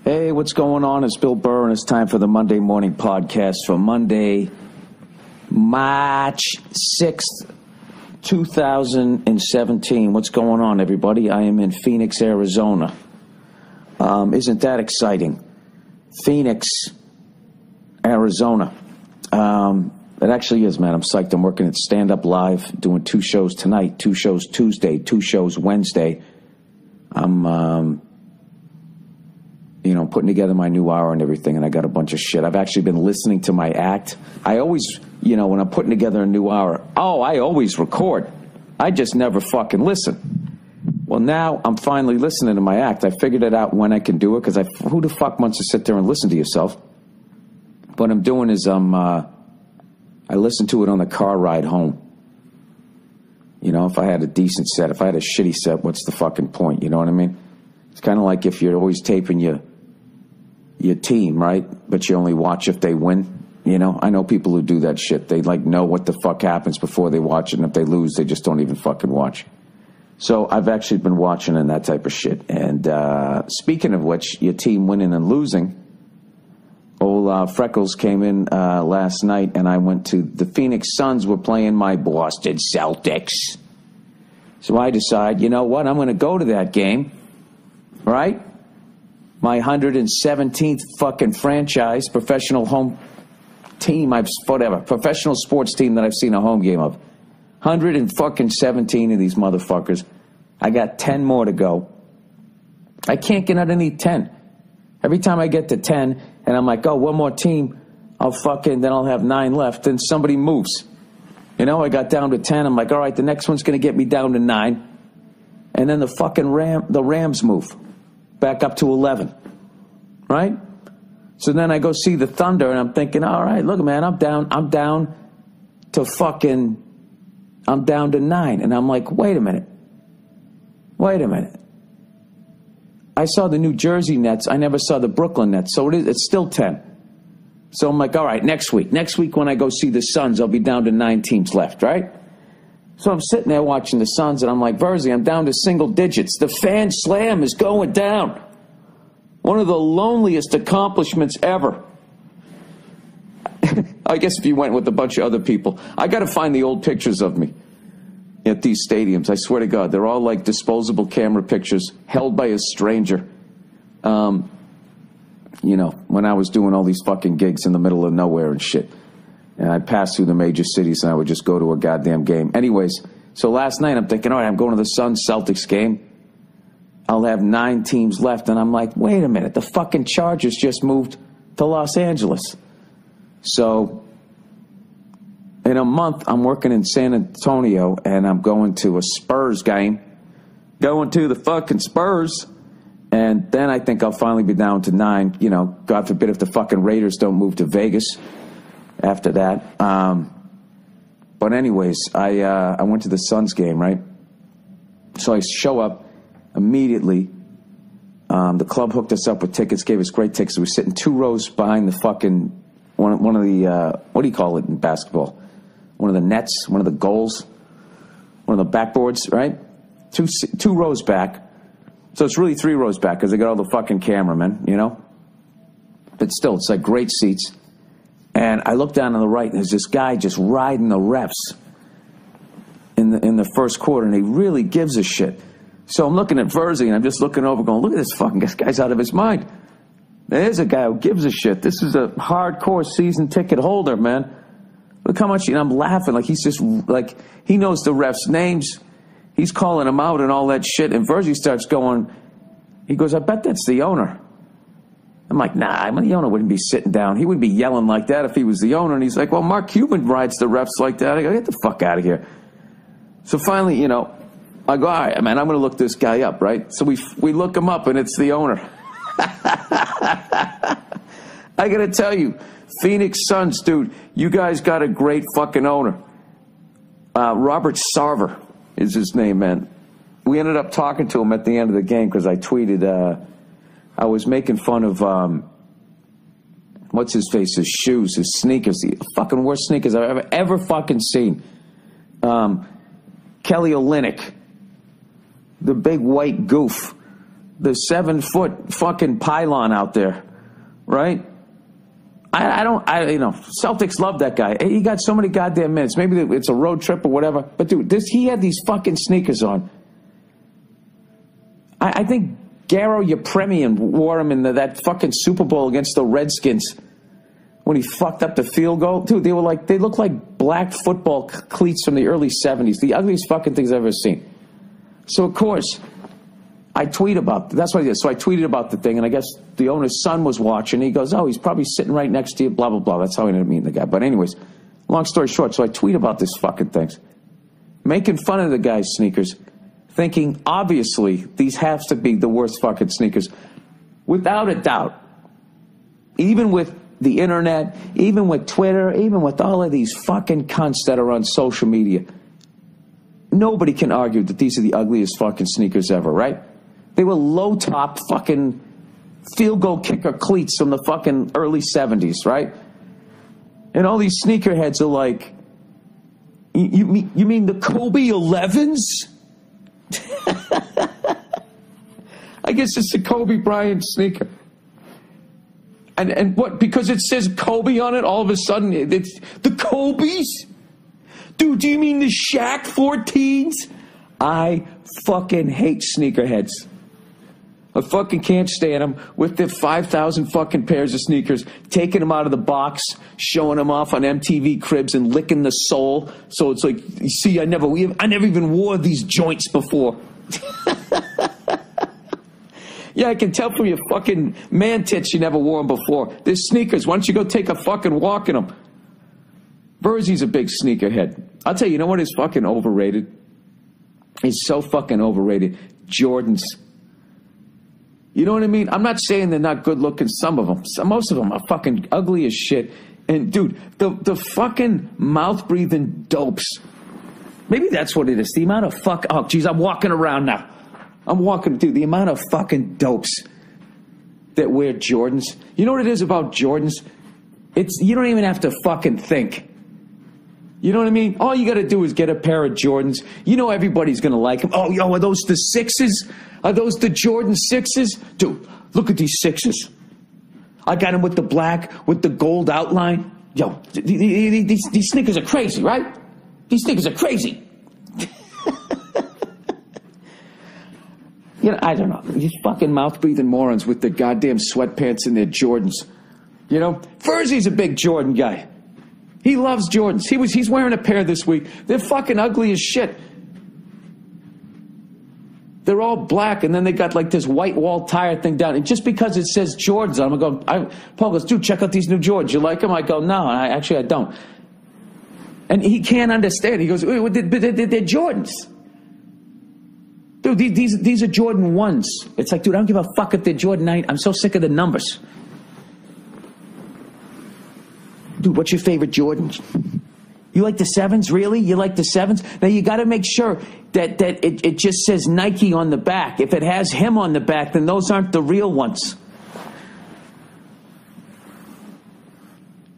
Hey, what's going on? It's Bill Burr, and it's time for the Monday Morning Podcast for Monday, March 6th, 2017. What's going on, everybody? I am in Phoenix, Arizona. Isn't that exciting? Phoenix, Arizona. It actually is, man. I'm psyched. I'm working at Stand Up Live, doing 2 shows tonight, 2 shows Tuesday, 2 shows Wednesday. I'm putting together my new hour and everything, and I got a bunch of shit. I've actually been listening to my act. I always, when I'm putting together a new hour, I always record. I just never fucking listen. Well, now I'm finally listening to my act. I figured it out when I can do it, because who the fuck wants to sit there and listen to yourself? What I'm doing is I listen to it on the car ride home. If I had a decent set, if I had a shitty set, what's the fucking point? You know what I mean? It's kind of like if you're always taping your team, right? But you only watch if they win. I know people who do that shit. They know what the fuck happens before they watch it, and if they lose, they just don't even fucking watch. So I've actually been watching and that type of shit. And speaking of which, your team winning and losing, old Freckles came in last night, and I went to the Phoenix Suns were playing my Boston Celtics. So I decide, you know what, I'm going to go to that game, right? My 117th fucking franchise, professional home team, professional sports team that I've seen a home game of. 117 of these motherfuckers. I got 10 more to go. I can't get underneath 10. Every time I get to 10, and I'm like, oh, one more team, then I'll have 9 left, then somebody moves. I got down to 10, I'm like, all right, the next one's going to get me down to 9. And then the Rams move back up to 11, right? So then I go see the Thunder, and I'm thinking, all right, look, man, I'm down to 9. And I'm like, wait a minute. I saw the New Jersey Nets. I never saw the Brooklyn Nets. So it's still 10. So I'm like, all right, next week when I go see the Suns, I'll be down to 9 teams left, right? So I'm sitting there watching the Suns, and I'm like, Verzi, I'm down to single digits. The fan slam is going down. One of the loneliest accomplishments ever. I guess if you went with a bunch of other people. I got to find the old pictures of me at these stadiums. I swear to God, they're all like disposable camera pictures held by a stranger. When I was doing all these fucking gigs in the middle of nowhere and shit. And I'd pass through the major cities, and I would just go to a goddamn game. Anyways, so last night I'm thinking, all right, I'm going to the Suns-Celtics game. I'll have 9 teams left. And I'm like, wait a minute, the fucking Chargers just moved to Los Angeles. So in a month, I'm working in San Antonio, and I'm going to a Spurs game. Going to the fucking Spurs. And then I think I'll finally be down to 9. God forbid if the fucking Raiders don't move to Vegas after that. But anyways, I went to the Suns game, right? So I show up immediately. The club hooked us up with tickets, gave us great tickets. We were sitting 2 rows behind the fucking, one of the, what do you call it in basketball? One of the nets, one of the goals, one of the backboards, right? 2 rows back. So it's really 3 rows back, because they got all the fucking cameramen, But still, it's like great seats. And I look down on the right, and there's this guy just riding the refs in the first quarter, and he really gives a shit. So I'm looking at Verzi, and I'm just looking over going, look at this guy's out of his mind. There's a guy who gives a shit. This is a hardcore season ticket holder, man. Look how much, I'm laughing. Like, he's just, like, he knows the refs' names. He's calling them out and all that shit. And Verzi starts going, he goes, I bet that's the owner. I'm like, nah, the owner wouldn't be sitting down. He wouldn't be yelling like that if he was the owner. And he's like, well, Mark Cuban rides the refs like that. I go, get the fuck out of here. So finally, I go, all right, man, I'm going to look this guy up, right? So we look him up, and it's the owner. I got to tell you, Phoenix Suns, dude, you guys got a great fucking owner. Robert Sarver is his name, man. We ended up talking to him at the end of the game because I tweeted, I was making fun of, what's his face, his shoes, his sneakers, the fucking worst sneakers I've ever fucking seen. Kelly Olynyk, the big white goof. the 7-foot fucking pylon out there, right? Celtics love that guy. He got so many goddamn minutes. Maybe it's a road trip or whatever. But dude, he had these fucking sneakers on. I think Garo Yepremian wore him in that fucking Super Bowl against the Redskins when he fucked up the field goal. Dude, they looked like black football cleats from the early 70s. The ugliest fucking things I've ever seen. So, of course, I tweet about that's what I did. So I tweeted about the thing, and I guess the owner's son was watching. He goes, oh, he's probably sitting right next to you, blah, blah, blah. That's how I ended up meeting the guy. But anyways, long story short, so I tweet about this fucking things, making fun of the guy's sneakers, thinking, obviously, these have to be the worst fucking sneakers. Without a doubt. Even with the internet, even with Twitter, even with all of these fucking cunts that are on social media, nobody can argue that these are the ugliest fucking sneakers ever, right? They were low-top fucking field goal kicker cleats from the fucking early 70s, right? And all these sneakerheads are like, you mean the Kobe 11s? I guess it's a Kobe Bryant sneaker. And what, because it says Kobe on it, all of a sudden it's the Kobe's? Dude, do you mean the Shaq 14s? I fucking hate sneakerheads. I fucking can't stand them with their 5,000 fucking pairs of sneakers, taking them out of the box, showing them off on MTV Cribs and licking the sole. So it's like, you see, I never even wore these joints before. Yeah, I can tell from your fucking man tits you never wore them before. They're sneakers. Why don't you go take a fucking walk in them? Burzzy's a big sneakerhead. I'll tell you, you know what is fucking overrated? He's so fucking overrated. Jordans. You know what I mean? I'm not saying they're not good looking, some of them. Most of them are fucking ugly as shit. And dude, the fucking mouth breathing dopes. Maybe that's what it is. The amount of oh geez, I'm walking around now. I'm walking, dude, the amount of fucking dopes that wear Jordans. You know what it is about Jordans? You don't even have to fucking think. You know what I mean? All you got to do is get a pair of Jordans. You know everybody's going to like them. Oh, yo, are those the 6s? Are those the Jordan 6s? Dude, look at these 6s. I got them with the black, with the gold outline. Yo, these sneakers are crazy, right? These sneakers are crazy. You know, I don't know. These fucking mouth-breathing morons with the goddamn sweatpants and their Jordans. You know? Burzzy's a big Jordan guy. He loves Jordans. He's wearing a pair this week. They're fucking ugly as shit. They're all black, and then they got like this white wall tire thing down. And just because it says Jordans on them, Paul goes, dude, check out these new Jordans. You like them? I go, no, I don't. And he can't understand. He goes, they're Jordans. Dude, these are Jordan 1s. It's like, dude, I don't give a fuck if they're Jordan 9. I'm so sick of the numbers. Dude, what's your favorite Jordan? You like the 7s? Really? You like the 7s? Now, you got to make sure that it just says Nike on the back. If it has him on the back, then those aren't the real ones.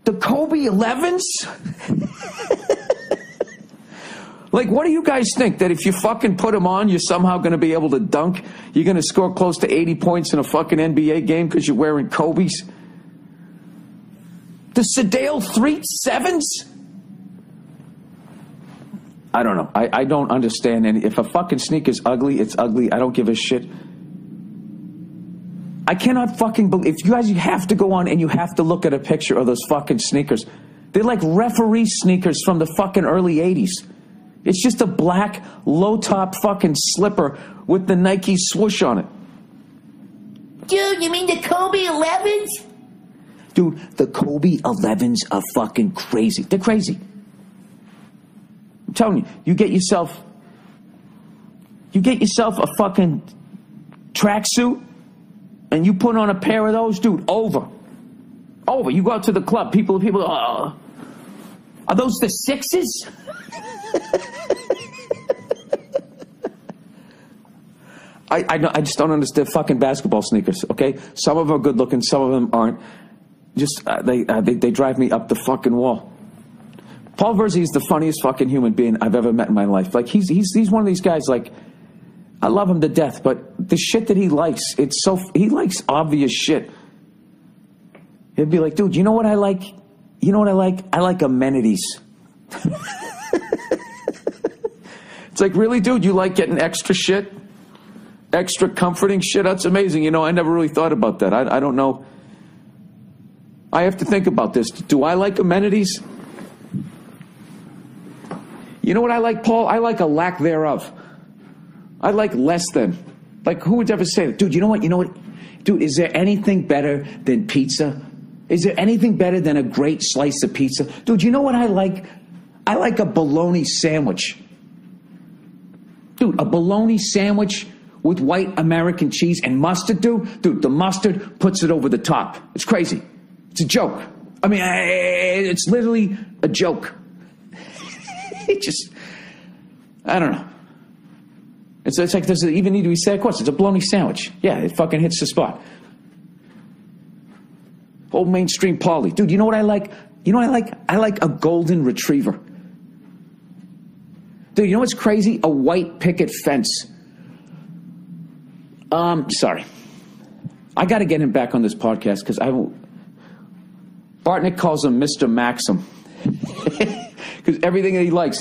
The Kobe 11s? Like, what do you guys think? That if you fucking put them on, you're somehow going to be able to dunk? You're going to score close to 80 points in a fucking NBA game because you're wearing Kobe's? The Sedale 7s? I don't know. I don't understand. And if a fucking sneaker's ugly, it's ugly. I don't give a shit. I cannot fucking believe. If you guys, you have to go on and you have to look at a picture of those fucking sneakers. They're like referee sneakers from the fucking early 80s. It's just a black, low-top fucking slipper with the Nike swoosh on it. Dude, you mean the Kobe 11s? Dude, the Kobe 11s are fucking crazy. They're crazy. I'm telling you, you get yourself a fucking tracksuit, and you put on a pair of those, dude, over. You go out to the club, people, are those the 6s? I just don't understand fucking basketball sneakers, okay? Some of them are good looking, some of them aren't. Just, they drive me up the fucking wall. Paul Burzzy is the funniest fucking human being I've ever met in my life. Like, he's one of these guys, like, I love him to death, but the shit that he likes, he likes obvious shit. He'd be like, dude, you know what I like? You know what I like? I like amenities. It's like, really, dude, you like getting extra shit? Extra comforting shit? That's amazing. You know, I never really thought about that. I don't know. I have to think about this. Do I like amenities? You know what I like, Paul? I like a lack thereof. I like less than. Like, who would ever say that? Dude, you know what? You know what? Dude, is there anything better than pizza? Is there anything better than a great slice of pizza? Dude, you know what I like? I like a bologna sandwich. Dude, a bologna sandwich with white American cheese and mustard, dude. Dude, the mustard puts it over the top. It's crazy. It's a joke. I mean, it's literally a joke. It just, I don't know. It's like, does it even need to be said? Of course, it's a bologna sandwich. Yeah, it fucking hits the spot. Old mainstream Paulie. Dude, you know what I like? You know what I like? I like a golden retriever. Dude, you know what's crazy? A white picket fence. Sorry. I got to get him back on this podcast because Bartnick calls him Mr. Maxim. Because everything that he likes,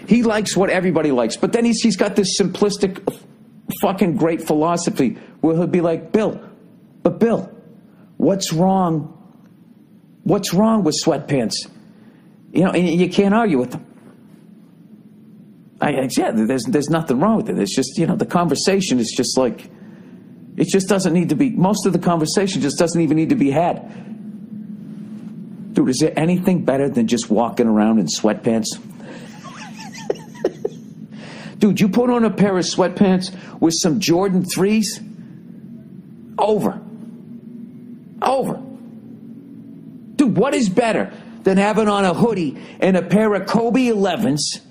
he likes what everybody likes. But then he's got this simplistic fucking great philosophy where he'll be like, Bill, what's wrong? What's wrong with sweatpants? You know, and you can't argue with them. There's nothing wrong with it. It's just, you know, the conversation is just like, it just doesn't need to be, most of the conversation just doesn't even need to be had. Dude, is there anything better than just walking around in sweatpants? Dude, you put on a pair of sweatpants with some Jordan 3s? Over. Dude, what is better than having on a hoodie and a pair of Kobe 11s?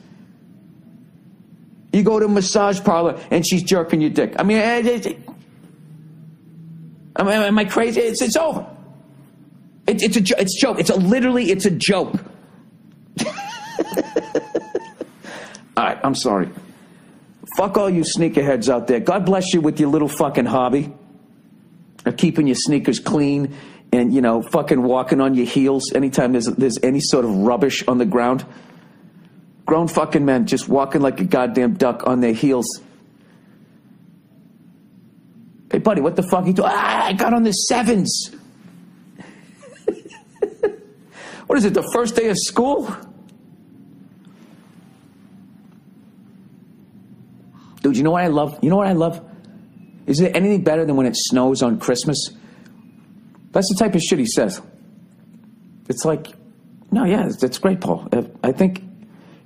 You go to a massage parlor and she's jerking your dick. I mean, am I crazy? It's over. It's a joke. It's a joke. All right, I'm sorry. Fuck all you sneakerheads out there. God bless you with your little fucking hobby of keeping your sneakers clean and, you know, fucking walking on your heels anytime there's any sort of rubbish on the ground. Grown fucking men just walking like a goddamn duck on their heels. Hey, buddy, what the fuck are you doing? I got on the 7s. What is it, the first day of school? Dude, you know what I love? You know what I love? Is there anything better than when it snows on Christmas? That's the type of shit he says. It's like, no, yeah, that's great, Paul. I think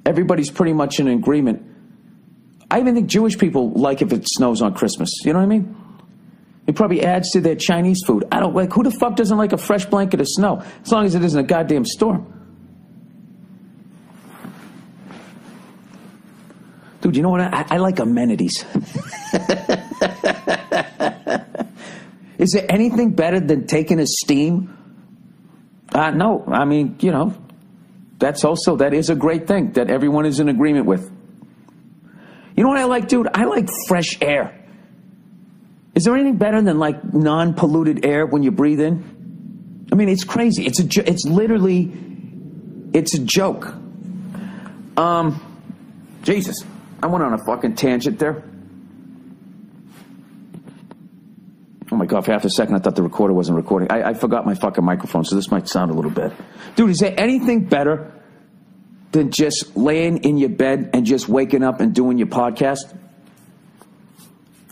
everybody's pretty much in agreement. I even think Jewish people like if it snows on Christmas. You know what I mean? It probably adds to their Chinese food. I don't like, who the fuck doesn't like a fresh blanket of snow? As long as it isn't a goddamn storm. Dude, you know what? I like amenities. Is there anything better than taking a steam? No. I mean, you know, that is a great thing that everyone is in agreement with. You know what I like, dude? I like fresh air. Is there anything better than like non-polluted air when you breathe in? I mean, it's crazy. It's a joke. Jesus, I went on a fucking tangent there. Oh my God, for half a second I thought the recorder wasn't recording. I forgot my fucking microphone, so this might sound a little bad. Dude, is there anything better than just laying in your bed and just waking up and doing your podcast?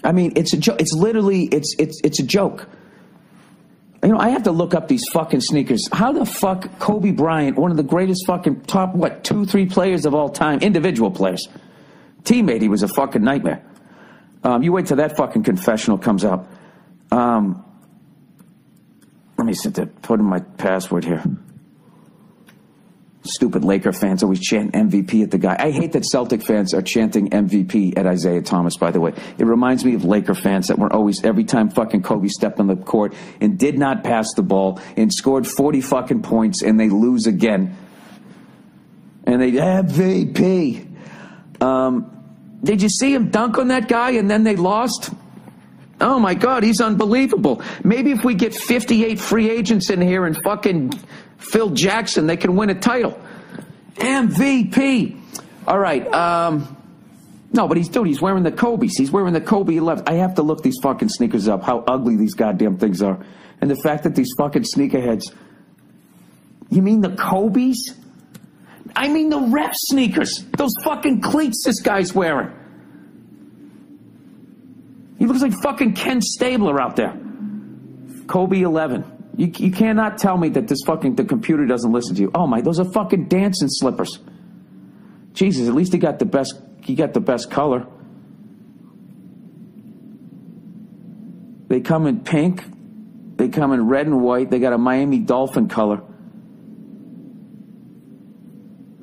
I mean, it's a joke. It's literally, it's a joke. You know, I have to look up these fucking sneakers. How the fuck Kobe Bryant, one of the greatest fucking top, 2-3 players of all time, individual players. Teammate, he was a fucking nightmare. You wait till that fucking confessional comes out. Let me sit there, put in my password here. Stupid Laker fans always chant MVP at the guy. I hate that Celtic fans are chanting MVP at Isaiah Thomas, by the way. It reminds me of Laker fans that were always, every time fucking Kobe stepped on the court and did not pass the ball and scored 40 fucking points and they lose again. And they MVP. Did you see him dunk on that guy and then they lost? Oh my God, he's unbelievable. Maybe if we get 58 free agents in here and fucking Phil Jackson, they can win a title. MVP. All right. No, but he's wearing the Kobe's. He's wearing the Kobe 11. I have to look these fucking sneakers up, how ugly these goddamn things are. And the fact that these fucking sneakerheads. You mean the Kobe's? I mean the ref sneakers. Those fucking cleats this guy's wearing. He looks like fucking Ken Stabler out there. Kobe 11. You cannot tell me that the computer doesn't listen to you. Oh my, those are fucking dancing slippers. Jesus, at least he got the best color. They come in pink. They come in red and white. They got a Miami Dolphin color.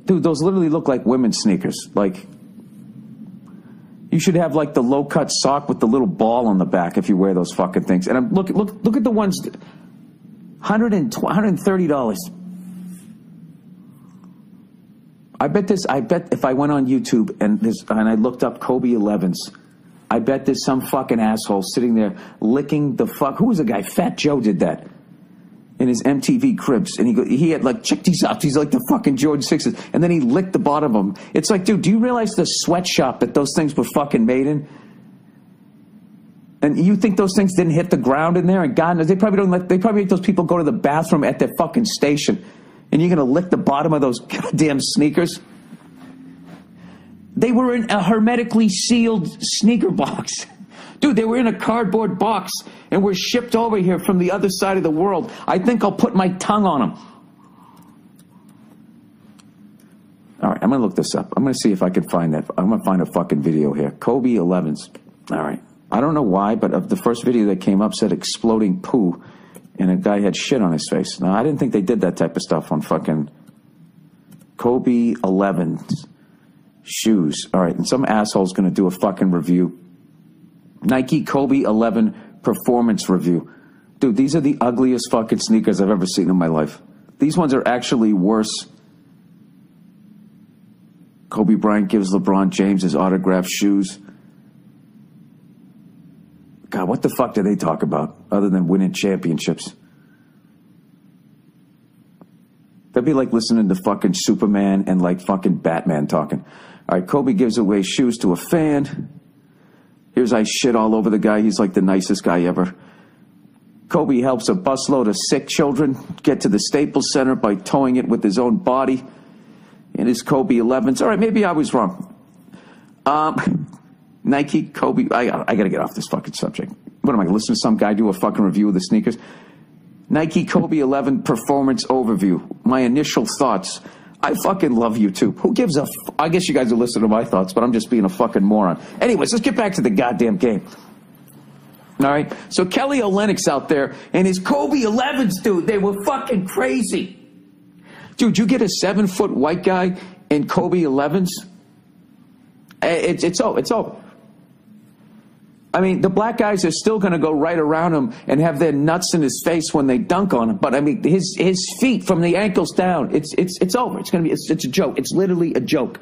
Dude, those literally look like women's sneakers. Like, you should have like the low-cut sock with the little ball on the back if you wear those fucking things. And look at the ones, $130. I bet if I went on YouTube and I looked up Kobe 11s, I bet there's some fucking asshole sitting there licking the fuck. Who was the guy? Fat Joe did that in his MTV Cribs, and he had like, check these out. He's like the fucking Jordan 6s, and then he licked the bottom of them. It's like, dude, do you realize the sweatshop that those things were fucking made in? And you think those things didn't hit the ground in there? And God knows, they probably make those people go to the bathroom at their fucking station. And you're going to lick the bottom of those goddamn sneakers? They were in a hermetically sealed sneaker box. Dude, they were in a cardboard box and were shipped over here from the other side of the world. I think I'll put my tongue on them. All right, I'm going to look this up. I'm going to see if I can find that. I'm going to find a fucking video here. Kobe 11s. All right. I don't know why, but the first video that came up said exploding poo. And a guy had shit on his face. Now, I didn't think they did that type of stuff on fucking Kobe 11s shoes. All right, and some asshole's going to do a fucking review. Nike Kobe 11 performance review. Dude, these are the ugliest fucking sneakers I've ever seen in my life. These ones are actually worse. Kobe Bryant gives LeBron James his autographed shoes. God, what the fuck do they talk about other than winning championships? That'd be like listening to fucking Superman and like fucking Batman talking. All right, Kobe gives away shoes to a fan. Here's I shit all over the guy. He's like the nicest guy ever. Kobe helps a busload of sick children get to the Staples Center by towing it with his own body in his Kobe 11s. All right, maybe I was wrong. Nike, Kobe, I got to get off this fucking subject. What am I, listening to some guy do a fucking review of the sneakers? Nike Kobe 11 performance overview. My initial thoughts. I fucking love YouTube. Who gives a I guess you guys are listening to my thoughts, but I'm just being a fucking moron. Anyways, let's get back to the goddamn game. All right? So Kelly Olynyk's out there, and his Kobe 11s, dude, they were fucking crazy. Dude, you get a 7-foot white guy in Kobe 11s, it's over. I mean, the black guys are still going to go right around him and have their nuts in his face when they dunk on him. But I mean, his feet from the ankles down, it's over. It's going to be it's a joke. It's literally a joke.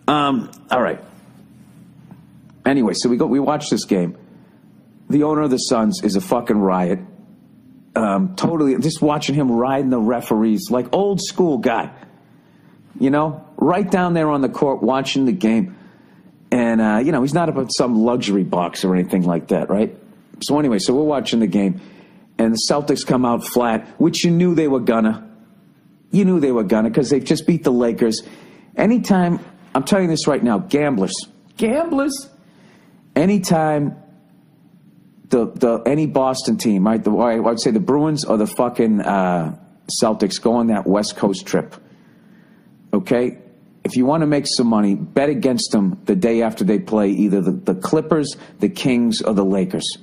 All right. Anyway, so we watched this game. The owner of the Suns is a fucking riot. Totally, just watching him riding the referees like old school guy. You know, right down there on the court watching the game. And, you know, he's not about some luxury box or anything like that, right? So anyway, so we're watching the game, and the Celtics come out flat, which you knew they were gonna. You knew they were gonna because they've just beat the Lakers. Anytime, I'm telling you this right now, gamblers, anytime any Boston team, right, I would say the Bruins or the fucking Celtics go on that West Coast trip, okay? If you want to make some money, bet against them the day after they play either the Clippers, the Kings, or the Lakers.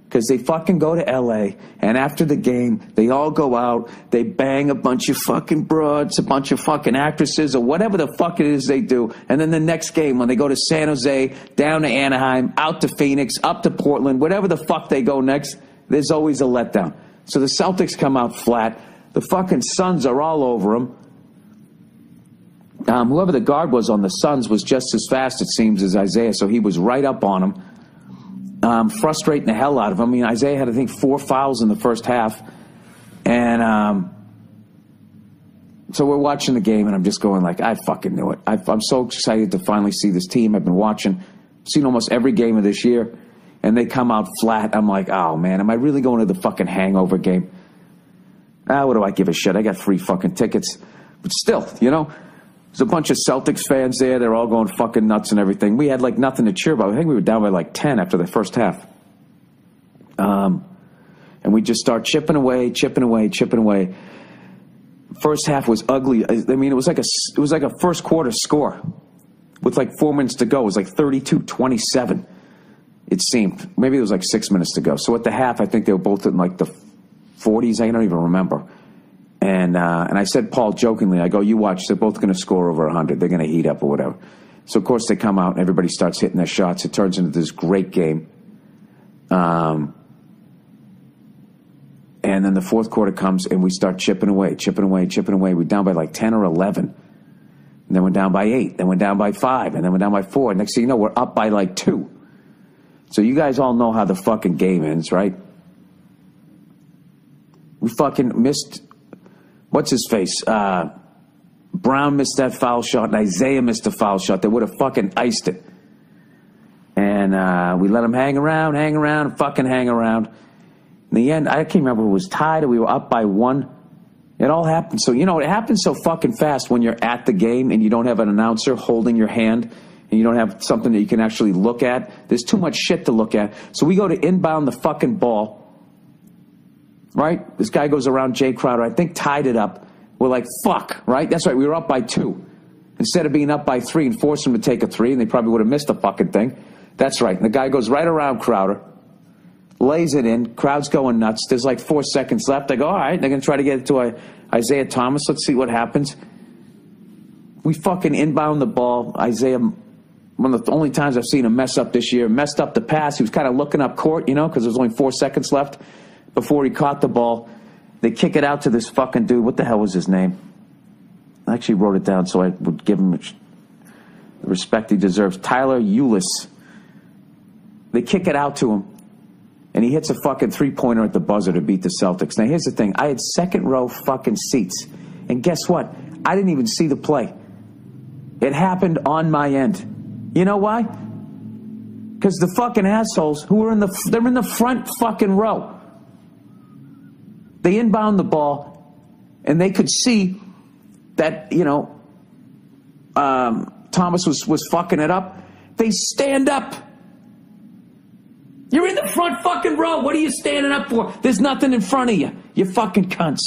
Because they fucking go to L.A., and after the game, they all go out, they bang a bunch of fucking broads, a bunch of fucking actresses, or whatever the fuck it is they do. And then the next game, when they go to San Jose, down to Anaheim, out to Phoenix, up to Portland, whatever the fuck they go next, there's always a letdown. So the Celtics come out flat. The fucking Suns are all over them. whoever the guard was on the Suns was just as fast, it seems, as Isaiah, so he was right up on him, frustrating the hell out of him. I mean, Isaiah had, I think, 4 fouls in the first half, and so we're watching the game, and I'm just going like, I fucking knew it. I'm so excited to finally see this team. I've been watching, seen almost every game of this year, and they come out flat. I'm like, oh, man, am I really going to the fucking hangover game? What do I give a shit? I got free fucking tickets. But still, you know, there's a bunch of Celtics fans there. They're all going fucking nuts and everything. We had, like, nothing to cheer about. I think we were down by, like, 10 after the first half. And we just start chipping away. First half was ugly. I mean, it was like a first quarter score with like 4 minutes to go. It was like 32-27. It seemed. Maybe it was like 6 minutes to go. So at the half, I think they were both in like the 40s. I don't even remember. And I said, Paul, jokingly, I go, you watch. They're both going to score over 100. They're going to heat up or whatever. So of course they come out and everybody starts hitting their shots. It turns into this great game. And then the fourth quarter comes, and we start chipping away. We're down by like 10 or 11. And then we're down by 8. Then we're down by 5. And then we're down by 4. Next thing you know, we're up by like 2. So you guys all know how the fucking game ends, right? We fucking missed, what's his face? Brown missed that foul shot, and Isaiah missed a foul shot that would have fucking iced it. And we let him hang around. In the end, I can't remember if it was tied or we were up by 1. It all happened. So, you know, it happens so fucking fast when you're at the game and you don't have an announcer holding your hand and you don't have something that you can actually look at. There's too much shit to look at. So we go to inbound the fucking ball, right? This guy goes around Jay Crowder, I think tied it up. We're like, fuck, right? That's right, we were up by 2. Instead of being up by 3 and force him to take a 3, and they probably would have missed the fucking thing. That's right. And the guy goes right around Crowder, lays it in, crowd's going nuts. There's like 4 seconds left. I go, all right, they're going to try to get it to Isaiah Thomas. Let's see what happens. We fucking inbound the ball. Isaiah, one of the only times I've seen him mess up this year, messed up the pass. He was kind of looking up court, you know, because there's only 4 seconds left before he caught the ball. They kick it out to this fucking dude. What the hell was his name? I actually wrote it down so I would give him the respect he deserves. Tyler Ulis. They kick it out to him. And he hits a fucking 3-pointer at the buzzer to beat the Celtics. Now, here's the thing. I had second row fucking seats. And guess what? I didn't even see the play. It happened on my end. You know why? Because the fucking assholes who were they're in the front fucking row. They inbound the ball, and they could see that, you know, Thomas was fucking it up. They stand up. You're in the front fucking row. What are you standing up for? There's nothing in front of you. You fucking cunts.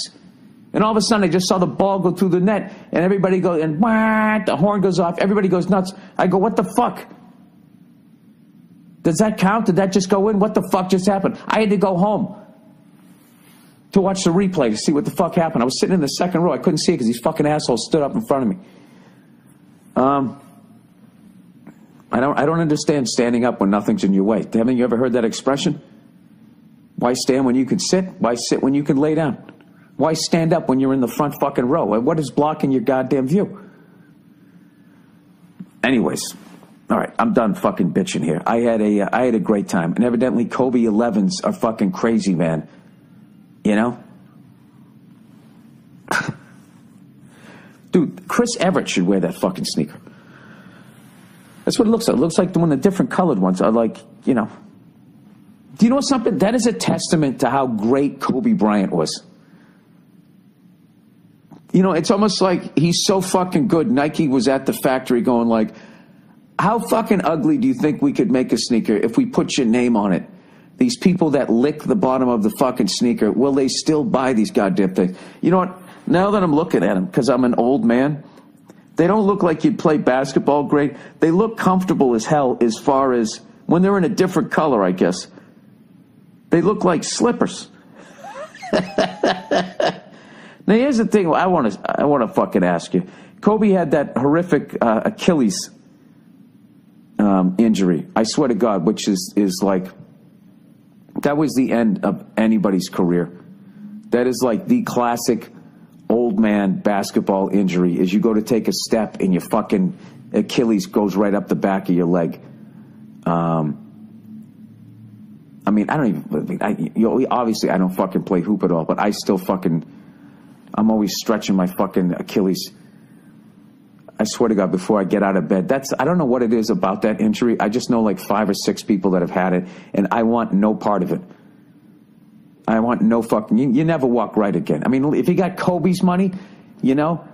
And all of a sudden, I just saw the ball go through the net, and everybody goes, and wah, the horn goes off. Everybody goes nuts. I go, what the fuck? Does that count? Did that just go in? What the fuck just happened? I had to go home to watch the replay to see what the fuck happened. I was sitting in the second row. I couldn't see it because these fucking assholes stood up in front of me. I don't understand standing up when nothing's in your way. Haven't you ever heard that expression? Why stand when you can sit? Why sit when you can lay down? Why stand up when you're in the front fucking row? What is blocking your goddamn view? Anyways, all right, I'm done fucking bitching here. I had a great time, and evidently Kobe 11s are fucking crazy, man. You know? Dude, Chris Everett should wear that fucking sneaker. That's what it looks like. It looks like the one, the different colored ones are like, you know. Do you know something? That is a testament to how great Kobe Bryant was. You know, it's almost like he's so fucking good. Nike was at the factory going like, how fucking ugly do you think we could make a sneaker if we put your name on it? These people that lick the bottom of the fucking sneaker, will they still buy these goddamn things? You know what? Now that I'm looking at them, because I'm an old man, they don't look like you'd play basketball great. They look comfortable as hell as far as when they're in a different color, I guess. They look like slippers. Now, here's the thing I want to fucking ask you. Kobe had that horrific Achilles injury, I swear to God, which is like, that was the end of anybody's career. That is like the classic old man basketball injury is you go to take a step and your fucking Achilles goes right up the back of your leg. I mean, I don't even, obviously I don't fucking play hoop at all, but I still I'm always stretching my fucking Achilles. I swear to God, before I get out of bed. I don't know what it is about that injury. I just know like 5 or 6 people that have had it, and I want no part of it. I want no fucking, you never walk right again. I mean, if you got Kobe's money, you know,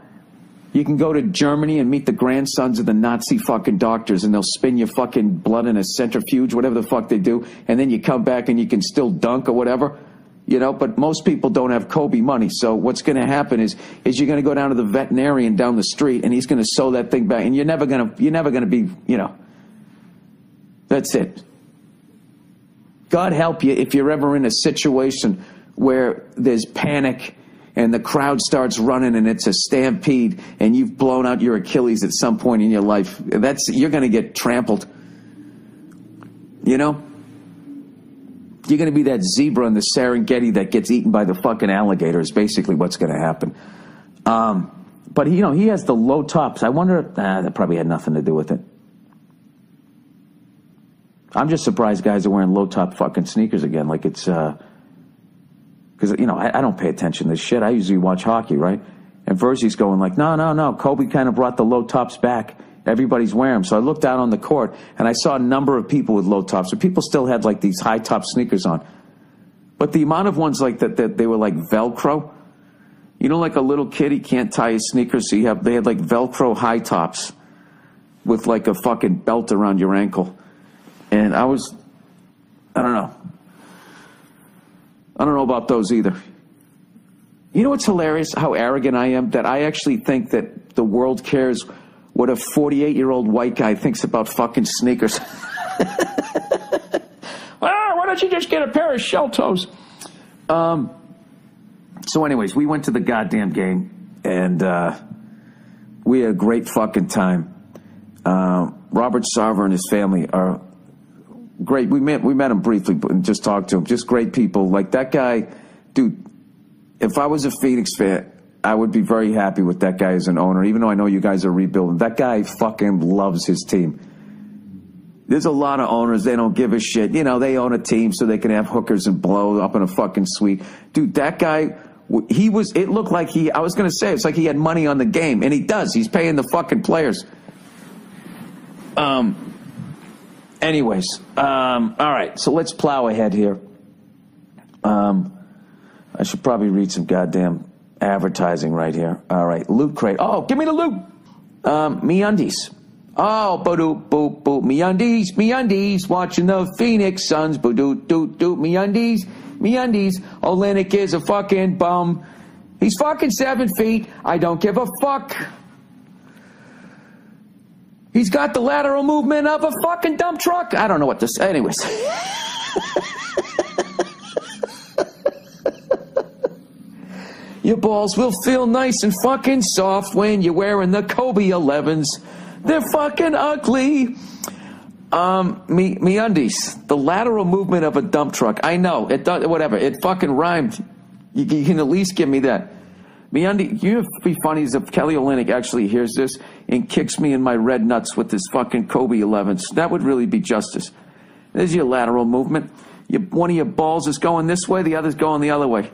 you can go to Germany and meet the grandsons of the Nazi fucking doctors, and they'll spin your fucking blood in a centrifuge, whatever the fuck they do, and then you come back and you can still dunk or whatever. You know, but most people don't have Kobe money. So what's going to happen is you're going to go down to the veterinarian down the street, and he's going to sew that thing back, and you're never going to be, you know. That's it. God help you if you're ever in a situation where there's panic and the crowd starts running and it's a stampede and you've blown out your Achilles at some point in your life. You're going to get trampled. You know? You're going to be that zebra in the Serengeti that gets eaten by the fucking alligator is basically what's going to happen. But, you know, he has the low tops. I wonder, that probably had nothing to do with it. I'm just surprised guys are wearing low top fucking sneakers again. Like it's, because, you know, I don't pay attention to this shit. I usually watch hockey, right? And Verzi's going like, no. Kobe kind of brought the low tops back. Everybody's wearing them. So I looked out on the court, and I saw a number of people with low tops. But people still had, like, these high-top sneakers on. But the amount of ones like that they were, like, Velcro. You know, like a little kid, he can't tie his sneakers, so they had, like, Velcro high tops with, like, a fucking belt around your ankle. And I don't know. I don't know about those either. You know what's hilarious? How arrogant I am? That I actually think that the world cares what a 48-year-old white guy thinks about fucking sneakers. Why don't you just get a pair of shell toes? So anyways, we went to the goddamn game, and we had a great fucking time. Robert Sarver and his family are great. We met him briefly and just talked to him. Just great people. Like that guy, dude, if I was a Phoenix fan, I would be very happy with that guy as an owner, even though I know you guys are rebuilding. That guy fucking loves his team. There's a lot of owners, they don't give a shit. You know, they own a team so they can have hookers and blow up in a fucking suite. Dude, that guy, it looked like I was going to say, it's like he had money on the game, and he does. He's paying the fucking players. Anyways, all right, so let's plow ahead here. I should probably read some goddamn advertising right here. All right, Loot Crate. Oh, give me the loot. MeUndies. Oh, boop, boop, boop. MeUndies. Watching the Phoenix Suns. Boop, doot, doot. MeUndies. Olynyk is a fucking bum. He's fucking 7 feet. I don't give a fuck. He's got the lateral movement of a fucking dump truck. I don't know what to say. Anyways. Your balls will feel nice and fucking soft when you're wearing the Kobe 11s. They're fucking ugly. MeUndies. The lateral movement of a dump truck. I know. It does, whatever. It fucking rhymed. You can at least give me that. MeUndies. You know, it'd be funny is if Kelly Olynyk actually hears this and kicks me in my red nuts with his fucking Kobe 11s. That would really be justice. There's your lateral movement. One of your balls is going this way, the other's going the other way.